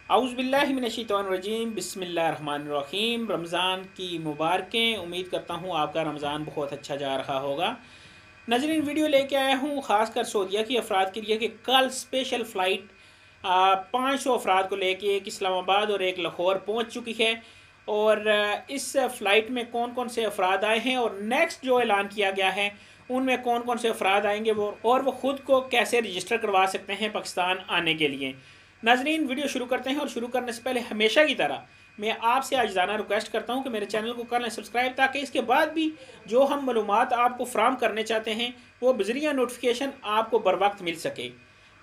औज़ुबिल्लाहिमिनश्शैतानिर्रजीम बिस्मिल्लाहिर्रहमानिर्रहीम। रमज़ान की मुबारकें। उम्मीद करता हूँ आपका रमज़ान बहुत अच्छा जा रहा होगा। नाज़रीन, वीडियो लेके आया हूँ ख़ासकर सऊदीया की अफराद के लिए कि कल स्पेशल फ़्लाइट 500 अफराद को लेके एक इस्लामाबाद और एक लाहौर पहुँच चुकी है। और इस फ़्लाइट में कौन कौन से अफराद आए हैं और नेक्स्ट जो ऐलान किया गया है उनमें कौन कौन से अफराद आएंगे वो ख़ुद को कैसे रजिस्टर करवा सकते हैं पाकिस्तान आने के लिए। नाजरीन, वीडियो शुरू करते हैं और शुरू करने से पहले हमेशा की तरह मैं आपसे आजिज़ाना रिक्वेस्ट करता हूं कि मेरे चैनल को कर लें सब्सक्राइब, ताकि इसके बाद भी जो हम मालूमात आपको फ्राहम करने चाहते हैं वो बज़रिया नोटिफिकेशन आपको बर वक्त मिल सके।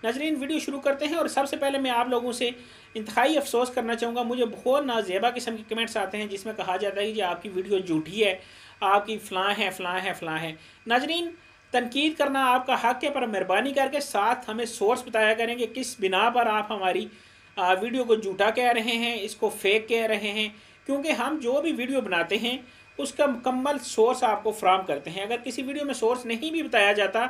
नाजरीन, वीडियो शुरू करते हैं और सबसे पहले मैं आप लोगों से इंतहाई अफसोस करना चाहूँगा। मुझे बहुत नाजेबा किस्म के कमेंट्स आते हैं जिसमें कहा जाता है कि आपकी वीडियो झूठी है, आपकी फ़लाँ है फ़लाँ है फ़लाँ है। नाजरीन, तनकीद करना आपका हक़ है, पर मेहरबानी करके साथ हमें सोर्स बताया करें कि किस बिना पर आप हमारी वीडियो को झूठा कह रहे हैं, इसको फेक कह रहे हैं, क्योंकि हम जो भी वीडियो बनाते हैं उसका मुकम्मल सोर्स आपको फ्राहम करते हैं। अगर किसी वीडियो में सोर्स नहीं भी बताया जाता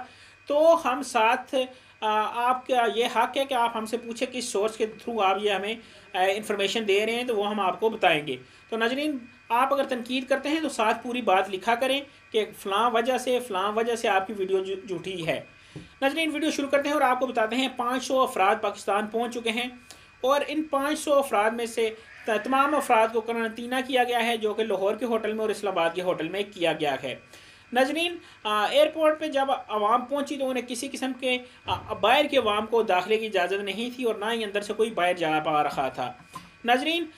तो हम साथ आपका ये हक़ है कि आप हमसे पूछें किस सोर्स के थ्रू आप ये हमें इंफॉर्मेशन दे रहे हैं, तो वो हम आपको बताएंगे। तो नाज़रीन, आप अगर तनकीद करते हैं तो साथ पूरी बात लिखा करें कि फ़लाँ वजह से आपकी वीडियो झूठी है। नाज़रीन, वीडियो शुरू करते हैं और आपको बताते हैं 500 अफराद पाकिस्तान पहुँच चुके हैं और इन 500 अफराद में से तमाम अफराद को करंतना किया गया है, जो कि लाहौर के होटल में और इस्लामाबाद के होटल में किया गया है। नाजरीन, एयरपोर्ट पे जब आवाम पहुंची तो उन्हें किसी किस्म के बाहर के आवाम को दाखिले की इजाज़त नहीं थी और ना ही अंदर से कोई बाहर जा पा रहा था। नाजरीन,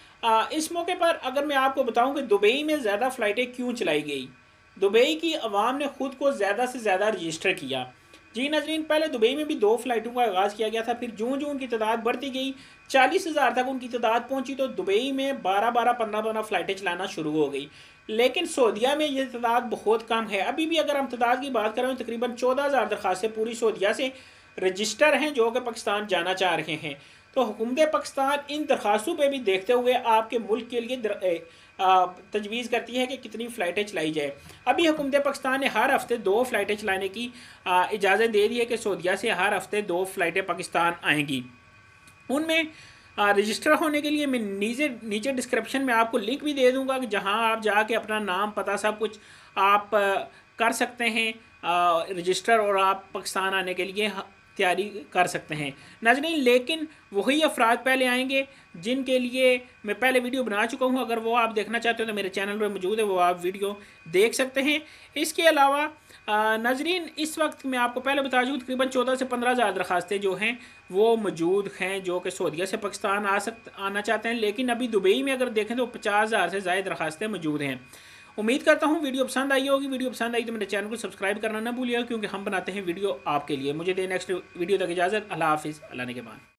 इस मौके पर अगर मैं आपको बताऊं कि दुबई में ज़्यादा फ़्लाइटें क्यों चलाई गई, दुबई की आवाम ने ख़ुद को ज़्यादा से ज़्यादा रजिस्टर किया। जी नाजरीन, पहले दुबई में भी 2 फ़्लाइटों का आगाज़ किया गया था, फिर जूँ जूँ उनकी तादाद बढ़ती गई, 40,000 तक उनकी तादाद पहुंची तो दुबई में 12-12, 15-15 फ़्लाइटें चलाना शुरू हो गई। लेकिन सऊदीया में ये तादाद बहुत कम है। अभी भी अगर हम तादाद की बात करें तो तकरीबन 14,000 दरख्वास्तें पूरी सऊदीया से रजिस्टर हैं जो कि पाकिस्तान जाना चाह रहे हैं। तो हुकूमत पाकिस्तान इन दरख्वास्तों पर भी देखते हुए आपके मुल्क के लिए तजवीज़ करती है कि कितनी फ़्लाइटें चलाई जाए। अभी हुकूमत पाकिस्तान ने हर हफ़्ते 2 फ़्लाइटें चलाने की इजाज़त दे दी है कि सऊदीया से हर हफ़्ते 2 फ़्लाइटें पाकिस्तान आएंगी। उनमें रजिस्टर होने के लिए मैं नीचे डिस्क्रिप्शन में आपको लिंक भी दे दूंगा कि जहां आप जाके अपना नाम पता सब कुछ आप कर सकते हैं रजिस्टर, और आप पाकिस्तान आने के लिए तैयारी कर सकते हैं। नाज़रीन, लेकिन वही अफराद पहले आएंगे जिनके लिए मैं पहले वीडियो बना चुका हूं। अगर वो आप देखना चाहते हो तो मेरे चैनल पर मौजूद है, वो आप वीडियो देख सकते हैं। इसके अलावा नाज़रीन, इस वक्त मैं आपको पहले बता दूँ तकरीबन 14 से 15,000 दरख्वास्तें जो हैं वो मौजूद हैं जो कि सऊदीया से पाकिस्तान आना चाहते हैं। लेकिन अभी दुबई में अगर देखें तो 50,000 से ज़्यादा दरख्वास्तें मौजूद हैं। उम्मीद करता हूँ वीडियो पसंद आई होगी। वीडियो पसंद आई तो मेरे चैनल को सब्सक्राइब करना ना भूलिएगा, क्योंकि हम बनाते हैं वीडियो आपके लिए। मुझे दे नेक्स्ट वीडियो तक इजाज़त। अल्लाह हाफिज़। अल्लाह ने के बाद।